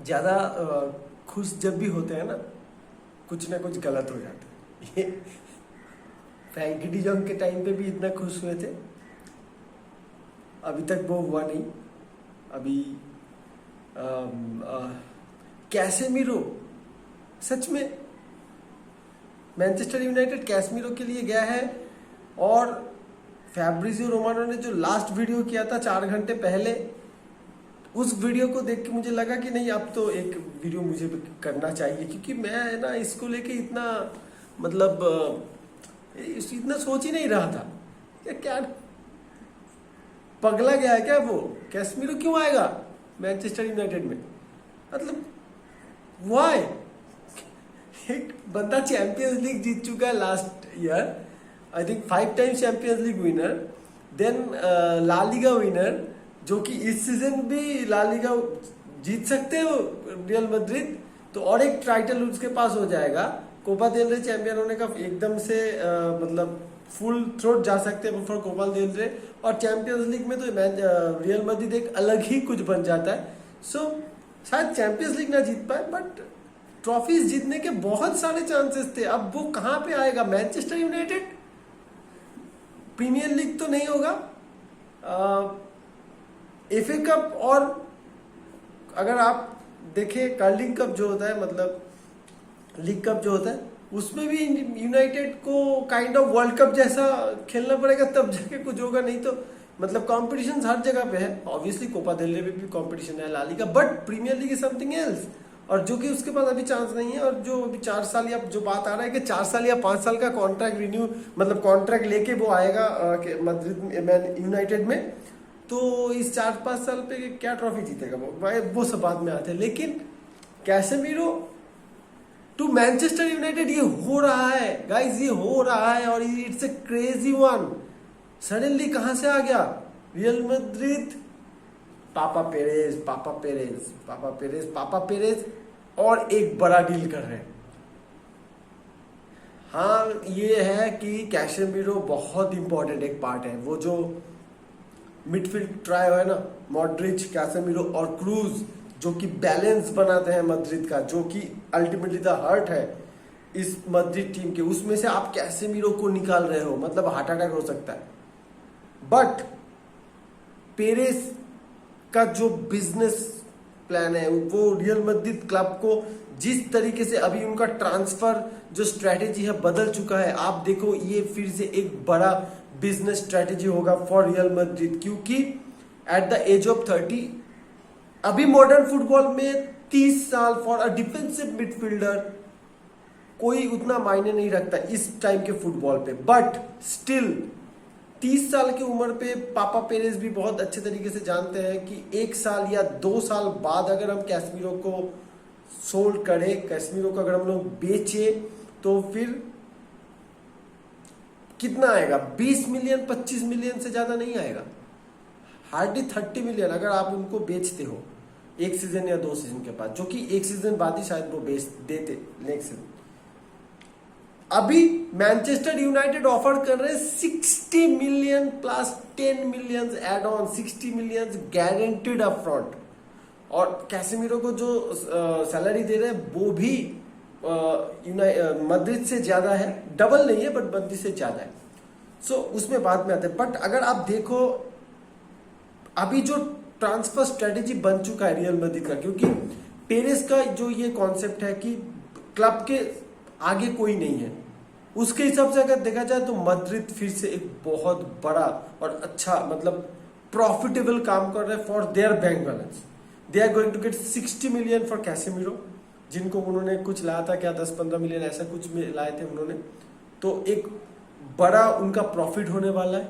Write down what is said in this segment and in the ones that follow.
ज्यादा खुश जब भी होते हैं ना, कुछ ना कुछ गलत हो जाता है। ये फ्रैंकी डी जॉन्ग के टाइम पे भी इतना खुश हुए थे, अभी तक वो हुआ नहीं। अभी कैसेमीरो, सच में मैनचेस्टर यूनाइटेड कैसेमीरो के लिए गया है। और फैब्रिजियो रोमानो ने जो लास्ट वीडियो किया था 4 घंटे पहले, उस वीडियो को देख के मुझे लगा कि नहीं, अब तो एक वीडियो मुझे भी करना चाहिए, क्योंकि मैं ना इसको लेके इतना मतलब इतना सोच ही नहीं रहा था। क्या पगला गया है क्या वो? कैसेमीरो क्यों आएगा मैनचेस्टर यूनाइटेड में? मतलब व्हाई? एक बंदा चैंपियंस लीग जीत चुका है last year, I think 5 times champions league winner, then La Liga winner, जो कि इस सीजन भी ला लीगा जीत सकते हो रियल मैड्रिड, तो और एक टाइटल उसके पास हो जाएगा। कोपा देल रे चैंपियन होने का एकदम से मतलब फुल थ्रोट जा सकते हैं फॉर कोपा देल रे, और चैंपियंस लीग में तो रियल मैड्रिड एक अलग ही कुछ बन जाता है। सो शायद चैंपियंस लीग ना जीत पाए, बट ट्रॉफीज जीतने के बहुत सारे चांसेस थे। अब वो कहां पे आएगा? Manchester United? प्रीमियर लीग तो नहीं होगा, एफए कप, और अगर आप देखें कर्लिंग कप जो होता है, मतलब लीग कप जो होता है, उसमें भी यूनाइटेड को काइंड ऑफ वर्ल्ड कप जैसा खेलना पड़ेगा, तब जाके कुछ होगा। नहीं तो मतलब कंपटीशन हर जगह पे है। ऑब्वियसली कोपा देल रे भी कंपटीशन है, La Liga, but Premier League is something else, और जो कि उसके पास अभी चांस नहीं है। और जो अभी 4 साल या जो बात आ रहा है कि 4 साल या 5 साल का कॉन्ट्रैक्ट रिन्यू, मतलब कॉन्ट्रैक्ट लेके वो आएगा मैड्रिड यूनाइटेड में, तो इस 4-5 साल पे क्या ट्रॉफी जीतेगा वो सब बाद में आते हैं। लेकिन कैसेमीरो टू मैनचेस्टर यूनाइटेड, ये हो रहा है गाइस, ये हो रहा है, और it's a crazy one. Suddenly कहां से आ गया? रियल मैड्रिड, पापा पेरेज, पापा पेरेज, पापा पेरेज, पापा पेरेज, और एक बड़ा डील कर रहे हैं। हाँ, ये है कि कैसेमीरो बहुत इंपॉर्टेंट एक पार्ट है। वो जो मिडफील्ड ट्रायो है ना, मॉड्रिच, कैसेमीरो और क्रूज, जो कि बैलेंस बनाते हैं मैड्रिड का, जो कि अल्टीमेटली द हार्ट है इस मैड्रिड टीम के, उसमें से आप कैसेमीरो को निकाल रहे हो, मतलब हार्ट अटैक हो सकता है। बट पेरेस का जो बिजनेस प्लान है, वो रियल मैड्रिड क्लब को जिस तरीके से अभी उनका ट्रांसफर जो स्ट्रेटेजी है बदल चुका है, आप देखो ये फिर से एक बड़ा बिजनेस स्ट्रेटेजी होगा फॉर रियल मैड्रिड, क्योंकि एट द एज ऑफ 30, अभी मॉडर्न फुटबॉल में 30 साल फॉर अ डिफेंसिव मिडफील्डर कोई उतना मायने नहीं रखता इस टाइम के फुटबॉल पे। बट स्टिल 30 साल की उम्र पे पापा पेरेस भी बहुत अच्छे तरीके से जानते हैं कि 1 साल या 2 साल बाद अगर हम कैसेमीरो को सोल्ड करें, कैसेमीरो को अगर हम लोग बेचे, तो फिर कितना आएगा? 20 मिलियन 25 मिलियन से ज्यादा नहीं आएगा, हार्डली 30 मिलियन अगर आप उनको बेचते हो 1 सीजन या 2 सीजन के बाद, जो कि 1 सीजन बाद ही शायद वो बेच देते नेक्स्ट सीजन। अभी मैनचेस्टर यूनाइटेड ऑफर कर रहे हैं 60 million plus 10 million add on, 60 million guaranteed up front, और कैसेमीरो को जो सैलरी दे रहे हैं वो भी मैड्रिड से ज्यादा है, डबल नहीं है बट मैड्रिड से ज्यादा है। सो उसमें बाद में आते हैं। बट अगर आप देखो अभी जो ट्रांसफर स्ट्रेटेजी बन चुका है रियल मैड्रिड का, क्योंकि पेरेस का जो ये कॉन्सेप्ट है कि क्लब के आगे कोई नहीं है, उसके हिसाब से अगर देखा जाए तो मैड्रिड फिर से एक बहुत बड़ा और अच्छा मतलब प्रॉफिटेबल काम कर रहे हैं for their bank balance. They are going to get 60 million for Casemiro, जिनको उन्होंने कुछ लाया था, क्या 10-15 मिलियन ऐसा कुछ में लाए थे उन्होंने, तो एक बड़ा उनका प्रॉफिट होने वाला है।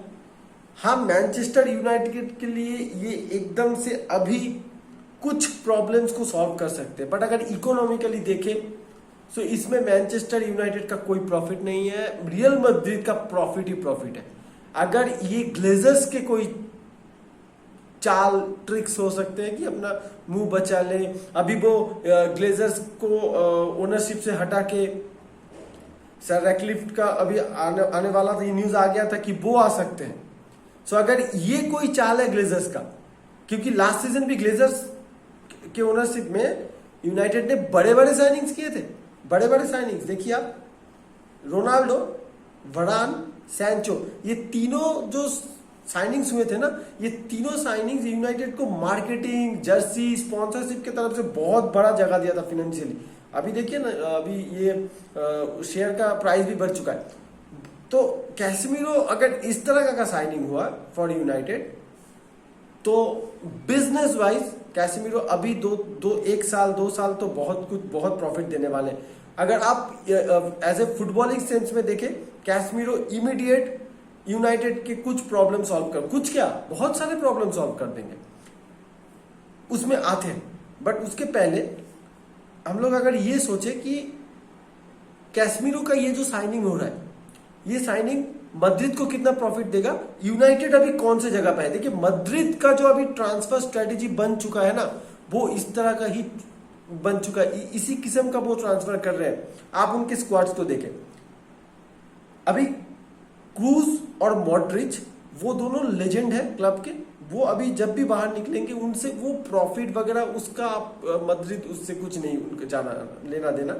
हाँ, मैनचेस्टर यूनाइटेड के लिए ये एकदम से अभी कुछ प्रॉब्लम्स को सॉल्व कर सकते हैं, बट अगर इकोनॉमिकली देखें तो इसमें मैनचेस्टर यूनाइटेड का कोई प्रॉफिट नहीं है, रियल मैड्रिड का प्रॉफिट ही प्रॉफिट है। अगर ये ग्लेजर्स के कोई चाल ट्रिक्स हो सकते हैं कि अपना मुंह बचा ले, अभी वो ग्लेजर्स को ओनरशिप से हटा के सर रैटक्लिफ का अभी आने वाला था, ये न्यूज आ गया था कि वो आ सकते हैं। सो अगर ये कोई चाल है ग्लेजर्स का क्योंकि लास्ट सीजन भी ग्लेजर्स के ओनरशिप में यूनाइटेड ने बड़े बड़े साइनिंग्स किए थे, बड़े बड़े साइनिंग्स। देखिए आप, रोनाल्डो, वरान, सैंचो, ये तीनों जो साइनिंग्स हुए थे ना, ये तीनों साइनिंग्स यूनाइटेड को मार्केटिंग, जर्सी, स्पॉन्सरशिप की तरफ से बहुत बड़ा जगह दिया था फाइनेंशियली। अभी देखिए ना, अभी ये शेयर का प्राइस भी बढ़ चुका है। तो कैसेमीरो अगर इस तरह का साइनिंग हुआ फॉर यूनाइटेड, तो बिजनेस वाइज कैसेमीरो अभी एक साल 2 साल तो बहुत प्रॉफिट देने वाले हैं। अगर आप एज ए फुटबॉलिंग सेंस में देखें, कैसेमीरो इमीडिएट यूनाइटेड के कुछ प्रॉब्लम सॉल्व कर, कुछ क्या बहुत सारे प्रॉब्लम सॉल्व कर देंगे, उसमें आते हैं। बट उसके पहले हम लोग अगर ये सोचे कि कैसेमीरो का ये जो साइनिंग हो रहा है, ये साइनिंग मद्रिद को कितना प्रॉफिट देगा, यूनाइटेड अभी कौन से जगह पे है। देखिए मद्रिद का जो अभी ट्रांसफर स्ट्रेटेजी बन चुका है ना, वो इस तरह का ही बन चुका है, इसी किस्म का वो ट्रांसफर कर रहे हैं। आप उनके स्क्वाड्स को देखें, अभी क्रूज और मॉड्रिच वो दोनों लेजेंड है क्लब के, वो अभी जब भी बाहर निकलेंगे उनसे वो प्रॉफिट वगैरह उसका मद्रिद उससे कुछ नहीं उनका जाना लेना देना।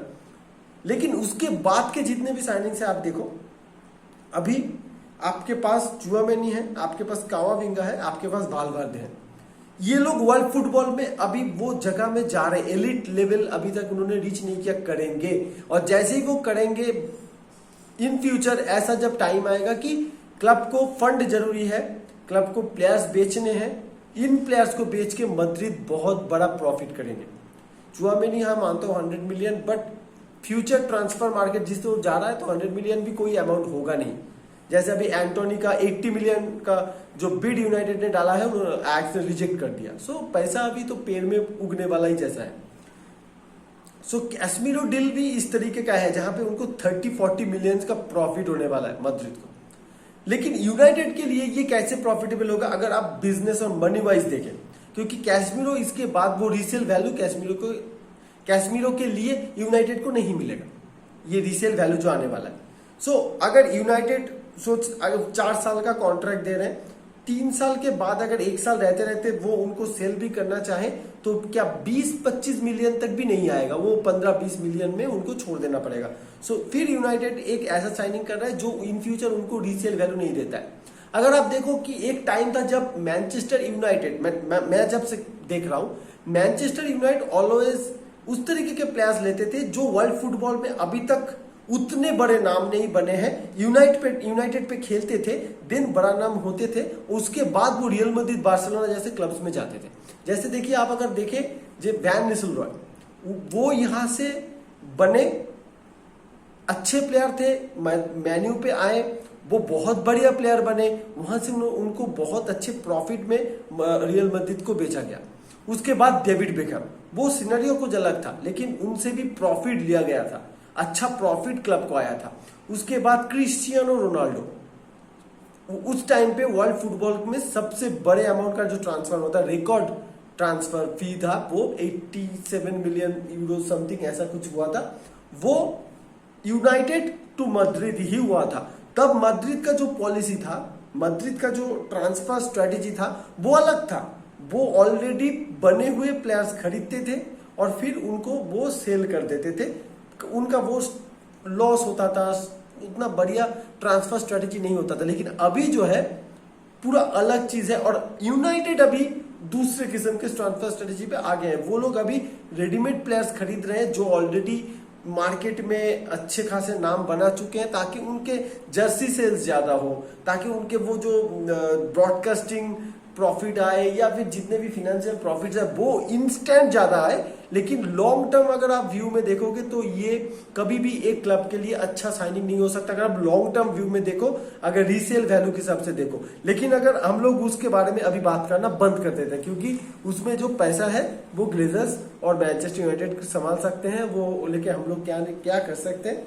लेकिन उसके बाद के जितने भी साइनिंग से आप देखो, अभी आपके पास चुआमेनी है, आपके पास कामाविंगा है, आपके पास वाल्वर्दे है। ये लोग वर्ल्ड फुटबॉल में अभी वो जगह में जा रहे हैं, एलिट लेवल अभी तक उन्होंने रीच नहीं किया, करेंगे। और जैसे ही वो करेंगे इन फ्यूचर, ऐसा जब टाइम आएगा कि क्लब को फंड जरूरी है, क्लब को प्लेयर्स बेचने हैं, इन प्लेयर्स को बेच के मद्रिद बहुत बड़ा प्रॉफिट करेंगे। चुआमेनी हाँ मानता हूं 100 million, but future transfer market जिस तरह जा रहा है तो 100 मिलियन भी कोई अमाउंट होगा नहीं। जैसे अभी एंटोनी का 80 मिलियन का जो बिड यूनाइटेड ने डाला है, उन्होंने एक्ट ने रिजेक्ट कर दिया। सो पैसा अभी तो पेड़ में उगने वाला ही जैसा है। सो कैसेमीरो डील भी इस तरीके का है जहां पे उनको 30-40 मिलियन का प्रॉफिट होने वाला है मद्रिद को। लेकिन यूनाइटेड के लिए ये कैसे प्रॉफिटेबल होगा अगर आप बिजनेस और मनी वाइज देखें, क्योंकि कैसेमीरो इसके बाद वो रीसेल वैल्यू कैसेमीरो के लिए यूनाइटेड को नहीं मिलेगा, ये रीसेल वैल्यू जो आने वाला है। सो अगर यूनाइटेड अगर 4 साल का कॉन्ट्रैक्ट दे रहे हैं, 3 साल के बाद अगर 1 साल रहते रहते वो उनको सेल भी करना चाहे तो क्या 20-25 मिलियन तक भी नहीं आएगा, वो 15-20 मिलियन में उनको छोड़ देना पड़ेगा। सो फिर यूनाइटेड एक ऐसा साइनिंग कर रहा है जो इन फ्यूचर उनको रीसेल वैल्यू नहीं देता है। अगर आप देखो कि एक टाइम था जब मैनचेस्टर यूनाइटेड, मैं जब से देख रहा हूं, मैनचेस्टर यूनाइटेड ऑलवेज उस तरीके के प्लेयर्स लेते थे जो वर्ल्ड फुटबॉल में अभी तक उतने बड़े नाम नहीं बने हैं, यूनाइटेड पे खेलते थे, दिन बड़ा नाम होते थे, उसके बाद वो रियल मैड्रिड, बार्सिलोना जैसे क्लब्स में जाते थे। जैसे देखिए आप अगर देखें जो वैन निस्telrooy, वो यहां से बने, अच्छे प्लेयर थे, मैन्यू पे आए, वो बहुत बढ़िया प्लेयर बने, वहां से उनको बहुत अच्छे प्रॉफिट में रियल मैड्रिड को बेचा गया। उसके बाद डेविड बेकहम, वो सिनेरियो कुछ अलग था लेकिन उनसे भी प्रॉफिट लिया गया था, अच्छा प्रॉफिट क्लब को आया था। उसके बाद क्रिस्टियानो रोनाल्डो, उस टाइम पे वर्ल्ड फुटबॉल में सबसे बड़े अमाउंट का जो ट्रांसफर होता है, रिकॉर्ड ट्रांसफर फी था, वो 87 मिलियन यूरो समथिंग ऐसा कुछ हुआ था, वो यूनाइटेड टू मद्रिद ही हुआ था। तब मद्रिद का जो पॉलिसी था, मद्रिद का जो ट्रांसफर स्ट्रेटेजी था वो अलग था, वो ऑलरेडी बने हुए प्लेयर्स खरीदते थे और फिर उनको वो सेल कर देते थे, उनका वो लॉस होता था, उतना बढ़िया ट्रांसफर स्ट्रेटेजी नहीं होता था। लेकिन अभी जो है पूरा अलग चीज है और यूनाइटेड अभी दूसरे किस्म के ट्रांसफर स्ट्रेटेजी पे आ गए हैं। वो लोग अभी रेडीमेड प्लेयर्स खरीद रहे हैं जो ऑलरेडी मार्केट में अच्छे खासे नाम बना चुके हैं, ताकि उनके जर्सी सेल्स ज्यादा हो, ताकि उनके वो जो ब्रॉडकास्टिंग प्रॉफिट आए या फिर जितने भी फाइनेंशियल प्रॉफिट्स है वो इंस्टेंट ज्यादा आए। लेकिन लॉन्ग टर्म अगर आप व्यू में देखोगे तो ये कभी भी एक क्लब के लिए अच्छा साइनिंग नहीं हो सकता, अगर आप लॉन्ग टर्म व्यू में देखो, अगर रीसेल वैल्यू के हिसाब से देखो। लेकिन अगर हम लोग उसके बारे में अभी बात करना बंद कर देते हैं, क्योंकि उसमें जो पैसा है वो ग्लेजर्स और मैनचेस्टर यूनाइटेड संभाल सकते हैं, वो लेके हम लोग क्या कर सकते हैं।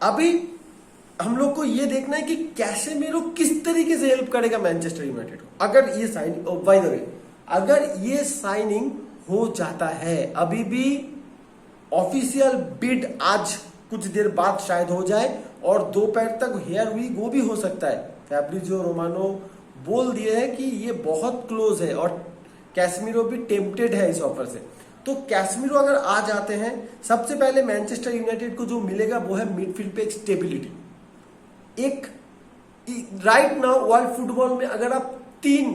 अभी हम लोग को ये देखना है कि कैसेमीरो किस तरीके से हेल्प करेगा मैनचेस्टर यूनाइटेड को। अगर ये साइनिंग, बाय द वे, अगर ये साइनिंग हो जाता है, अभी भी ऑफिशियल बिड आज कुछ देर बाद शायद हो जाए और दोपहर तक हेयर वीक वो भी हो सकता है, फैब्रिजियो रोमानो बोल दिए हैं कि ये बहुत क्लोज है और कैसमीरो भी टेम्पटेड है इस ऑफर से। तो कैसमीरो अगर आ जाते हैं, सबसे पहले मैनचेस्टर यूनाइटेड को जो मिलेगा वो है मिडफील्ड पे एक स्टेबिलिटी। एक राइट नाउ वर्ल्ड फुटबॉल में अगर आप 3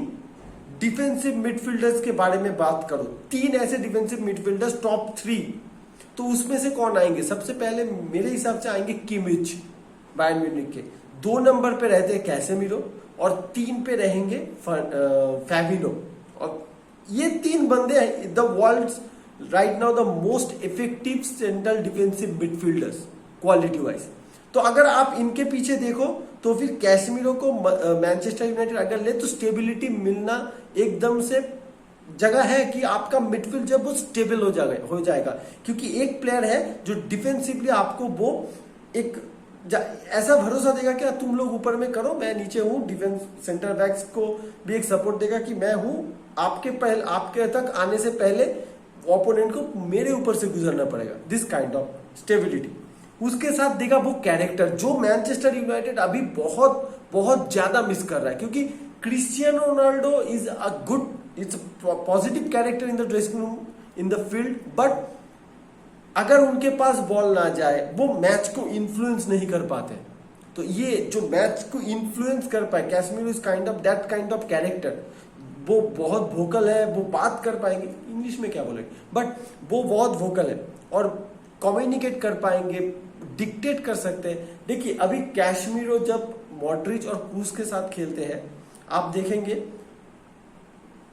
डिफेंसिव मिडफील्डर्स के बारे में बात करो, 3 ऐसे डिफेंसिव मिडफील्डर्स टॉप 3, तो उसमें से कौन आएंगे? सबसे पहले मेरे हिसाब से आएंगे किमिच बायर्न म्यूनिख के, 2 नंबर पे रहते हैं कैसेमीरो और 3 पे रहेंगे फैबिनो। और ये 3 बंदे हैं the world right now the most effective central defensive midfielders quality wise. तो अगर आप इनके पीछे देखो तो फिर कैसेमीरो को मैनचेस्टर यूनाइटेड अगर ले तो स्टेबिलिटी मिलना एकदम से जगह है कि आपका मिडफील्ड जब वो स्टेबल हो जाएगा, क्योंकि एक प्लेयर है जो डिफेंसिवली आपको वो एक ऐसा भरोसा देगा कि तुम लोग ऊपर में करो, मैं नीचे हूं। डिफेंस सेंटर बैक्स को भी एक सपोर्ट देगा कि मैं हूं, आपके तक आने से पहले ओपोनेंट को मेरे ऊपर से गुजरना पड़ेगा। दिस काइंड ऑफ स्टेबिलिटी उसके साथ देगा वो कैरेक्टर जो मैनचेस्टर यूनाइटेड अभी बहुत बहुत ज्यादा मिस कर रहा है, क्योंकि Cristiano Ronaldo is a good, it's positive character in the dressing room, in the field, but अगर उनके पास बॉल ना जाए वो मैच को इन्फ्लुएंस नहीं कर पाते। तो ये जो मैच को इन्फ्लुएंस कर पाए, Casemiro is kind of that kind of character. वो बहुत वोकल है, वो बात कर पाएंगे, इंग्लिश में क्या बोलेंगे, बट वो बहुत वोकल है और कम्युनिकेट कर पाएंगे, डिक्टेट कर सकते हैं। देखिए अभी कैसेमीरो जब मॉड्रिच और क्रूस के साथ खेलते हैं, आप देखेंगे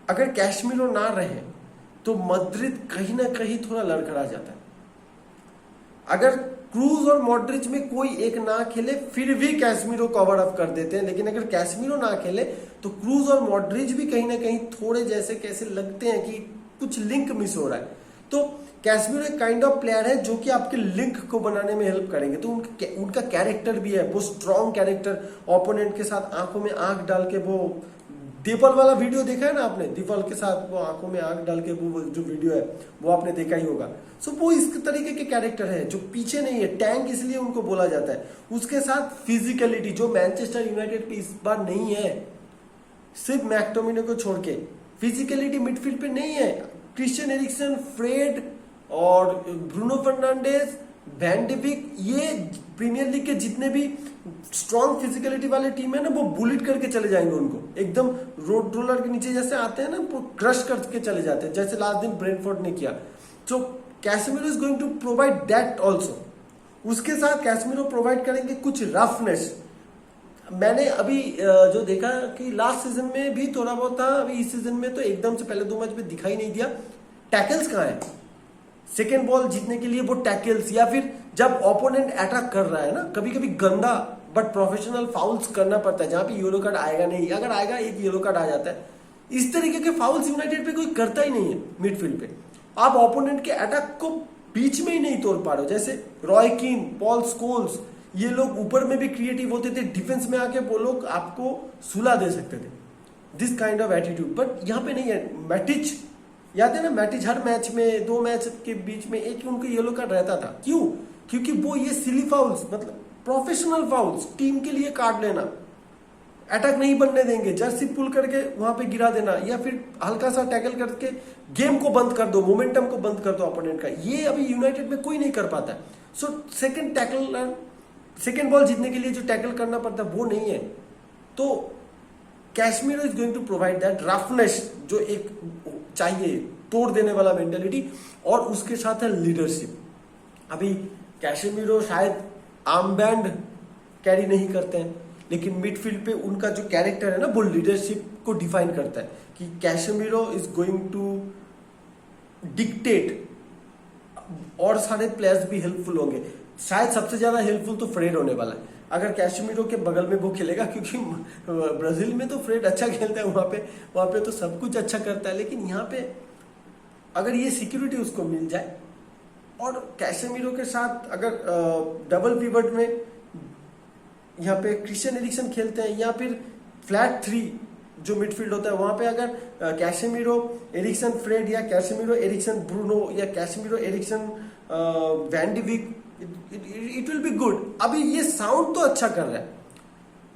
अगर कैसेमीरो ना रहे तो मद्रिद कहीं ना कहीं थोड़ा लड़खड़ा जाता है। अगर क्रूज और मॉड्रिच में कोई एक ना खेले फिर भी कैसेमीरो कवर अप कर देते हैं, लेकिन अगर कैसेमीरो ना खेले तो क्रूज और मॉड्रिच भी कहीं ना कहीं थोड़े जैसे कैसे लगते हैं कि कुछ लिंक मिस हो रहा है। तो कैसेमीरो एक काइंड ऑफ प्लेयर है जो कि आपके लिंक को बनाने में हेल्प करेंगे। तो उनका कैरेक्टर भी है, वो स्ट्रॉन्ग कैरेक्टर, ओपोनेंट के साथ आंखों में आंख डाल के, वो दीपल वाला वीडियो देखा है ना आपने, दीपल के साथ वो आंखों में आंख डाल के वो जो वीडियो है वो आपने देखा ही होगा। सो वो इस तरीके के कैरेक्टर है जो पीछे नहीं है, टैंक इसलिए उनको बोला जाता है। उसके साथ फिजिकलिटी जो मैनचेस्टर यूनाइटेड पे इस बार नहीं है, सिर्फ मैक्टोमिने को छोड़ के फिजिकलिटी मिडफील्ड पे नहीं है। क्रिस्टियन एरिक्सन, फ्रेड और Bruno Fernandes, van de Beek, ये प्रीमियर लीग के जितने भी स्ट्रॉन्ग फिजिकलिटी वाले टीम है ना, वो बुलेट करके चले जाएंगे उनको, एकदम रोड रोलर के नीचे जैसे आते हैं ना, वो क्रश करके चले जाते हैं, जैसे लास्ट दिन ब्रेंटफोर्ड ने किया। So Casemiro is going to provide that also. उसके साथ कैसेमीरो प्रोवाइड करेंगे कुछ रफनेस। मैंने अभी जो देखा कि लास्ट सीजन में भी थोड़ा बहुत था, अभी इस सीजन में तो एकदम से पहले 2 मैच में दिखाई नहीं दिया। टैकल्स कहाँ है? सेकेंड बॉल जीतने के लिए वो टैकल्स, या फिर जब ओपोनेंट अटैक कर रहा है ना, कभी कभी गंदा बट प्रोफेशनल फाउल्स करना पड़ता है जहां पे येलो कार्ड आएगा नहीं, अगर आएगा एक येलो कार्ड आ जाता है। इस तरीके के फाउल्स यूनाइटेड पे कोई करता ही नहीं है मिडफील्ड पे। आप ओपोनेंट के अटैक को बीच में ही नहीं तोड़ पा रहे हो। जैसे रॉय कीन, पॉल स्कोल्स, ये लोग ऊपर में भी क्रिएटिव होते थे, डिफेंस में आके वो लोग आपको सुला दे सकते थे, this kind of attitude. But यहाँ पे नहीं है। मैटिच, याद है ना, मैटिच हर मैच में 2 मैच के बीच में एक उनको येलो कार्ड रहता था। क्यों? क्योंकि वो ये सिली फाउल्स, मतलब प्रोफेशनल फाउल्स, टीम के लिए कार्ड लेना, अटैक नहीं बनने देंगे, जर्सी पुल करके वहां पे गिरा देना, या फिर हल्का सा टैकल करके गेम को बंद कर दो, मोमेंटम को बंद कर दो ओपोनेंट का। ये अभी यूनाइटेड में कोई नहीं कर पाता है। सो सेकेंड बॉल जीतने के लिए जो टैकल करना पड़ता है वो नहीं है। तो Casemiro is going to provide that roughness जो एक चाहिए, तोड़ देने वाला मेंटेलिटी, और उसके साथ है लीडरशिप। अभी कैसेमीरो शायद आर्म बैंड कैरी नहीं करते हैं, लेकिन मिडफील्ड पे उनका जो कैरेक्टर है ना, वो लीडरशिप को डिफाइन करता है कि Casemiro is going to dictate, और सारे प्लेयर्स भी हेल्पफुल होंगे। शायद सबसे ज्यादा हेल्पफुल तो फ्रेड होने वाला है अगर कैसेमीरो के बगल में वो खेलेगा, क्योंकि ब्राजील में तो फ्रेड अच्छा खेलता है, वहां पे तो सब कुछ अच्छा करता है। लेकिन यहाँ पे अगर ये सिक्योरिटी उसको मिल जाए, और कैसेमीरो के साथ अगर डबल पिवट में यहाँ पे क्रिस्टियन एरिक्सन खेलते हैं, या फिर फ्लैट 3 जो मिडफील्ड होता है, वहां पे अगर कैसेमीरो एरिक्सन फ्रेड, या कैसेमीरो एरिक्सन ब्रूनो, या Casemiro Eriksen van de Beek, it will be good. अभी ये साउंड तो अच्छा कर रहा है,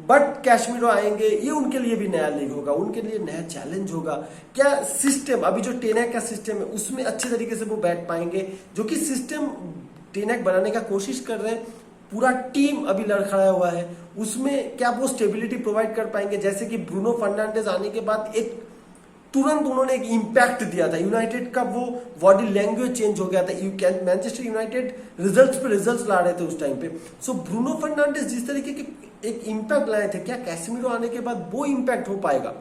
बट कैशमीरो आएंगे, ये उनके लिए भी नया लीग होगा, उनके लिए नया चैलेंज होगा। क्या सिस्टम अभी जो टेनेक का सिस्टम है उसमें अच्छे तरीके से वो बैठ पाएंगे, जो कि सिस्टम टेनेक बनाने का कोशिश कर रहे हैं, पूरा टीम अभी लड़खड़ाया हुआ है, उसमें क्या वो स्टेबिलिटी प्रोवाइड कर पाएंगे। जैसे कि ब्रूनो फर्नांडिस आने के बाद एक तुरंत उन्होंने एक इंपैक्ट दिया था, यूनाइटेड का वो बॉडी लैंग्वेज चेंज हो गया था। मैनचेस्टर यूनाइटेड रिजल्ट्स पे रिजल्ट्स ला रहे थे उस टाइम पे। सो ब्रूनो फर्नांडिस जिस तरीके के एक इंपैक्ट लाए थे, क्या कैसेमिरो आने के बाद वो इंपैक्ट हो पाएगा?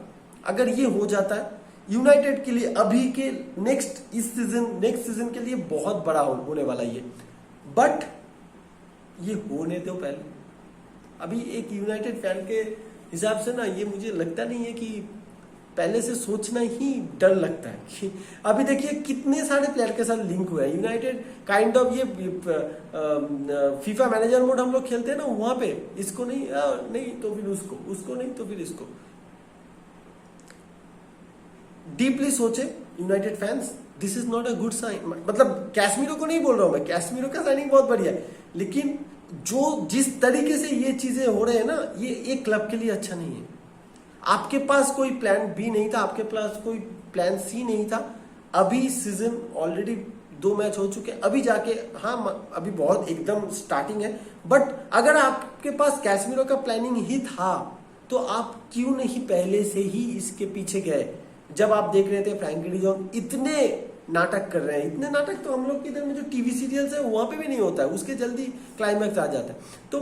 अगर ये हो जाता है यूनाइटेड के लिए अभी के नेक्स्ट सीजन के लिए बहुत बड़ा होने वाला ये। बट ये होने दो पहले। अभी एक यूनाइटेड फैन के हिसाब से ना, ये मुझे लगता नहीं है कि पहले से सोचना ही डर लगता है कि अभी देखिए कितने सारे प्लेयर के साथ लिंक हुए हैं यूनाइटेड। काइंड ऑफ ये फीफा मैनेजर मोड हम लोग खेलते हैं ना, वहां पे इसको नहीं नहीं तो फिर उसको नहीं तो फिर इसको। डीपली सोचे United fans, this is not a good sign. मतलब कैसमीरो को नहीं बोल रहा हूं मैं, कैसमीरो का साइनिंग बहुत बढ़िया है, लेकिन जो जिस तरीके से ये चीजें हो रहे हैं ना, ये एक क्लब के लिए अच्छा नहीं है। आपके पास कोई प्लान बी नहीं था, आपके पास कोई प्लान सी नहीं था। अभी सीजन ऑलरेडी 2 मैच हो चुके हैं, अभी जाके हाँ अभी बहुत एकदम स्टार्टिंग है, बट अगर आपके पास कैसमीरो का प्लानिंग ही था तो आप क्यों नहीं पहले से ही इसके पीछे गए? जब आप देख रहे थे फ्रैंकी डी जॉन्ग इतने नाटक कर रहे हैं, इतने नाटक तो हम लोग के इधर में जो टीवी सीरियल्स है वहां पे भी नहीं होता है, उसके जल्दी क्लाइमैक्स आ जाता है। तो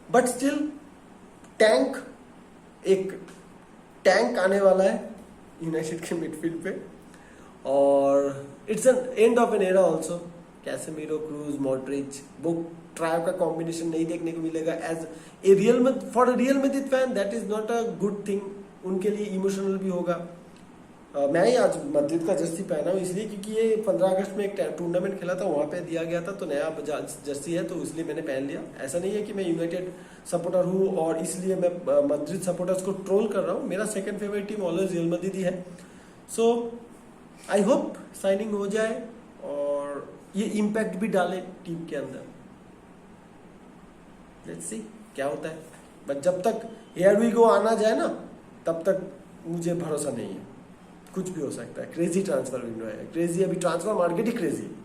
बट स्टिल एक टैंक आने वाला है यूनाइटेड के मिडफील्ड पे, और it's an end of an era also. Casemiro, Kroos, Modric, वो ट्रायो का कॉम्बिनेशन नहीं देखने को मिलेगा as a for Real Madrid fan. That is not a good thing, उनके लिए इमोशनल भी होगा। मैं ही आज मैड्रिड का जर्सी पहना हूँ इसलिए क्योंकि ये 15 अगस्त में एक टूर्नामेंट खेला था, वहां पे दिया गया था, तो नया जर्सी है तो इसलिए मैंने पहन लिया। ऐसा नहीं है कि मैं यूनाइटेड सपोर्टर हूँ और इसलिए मैं मैड्रिड सपोर्टर्स को ट्रोल कर रहा हूँ। मेरा second favourite team always Real Madrid ही है। सो आई होप साइनिंग हो जाए और ये इम्पैक्ट भी डाले टीम के अंदर। लेट्स सी क्या होता है, बट जब तक हियर वी गो आना जाए ना, तब तक मुझे भरोसा नहीं है, कुछ भी हो सकता है। क्रेजी ट्रांसफर विंडो है, क्रेजी, अभी ट्रांसफर मार्केट ही क्रेजी है।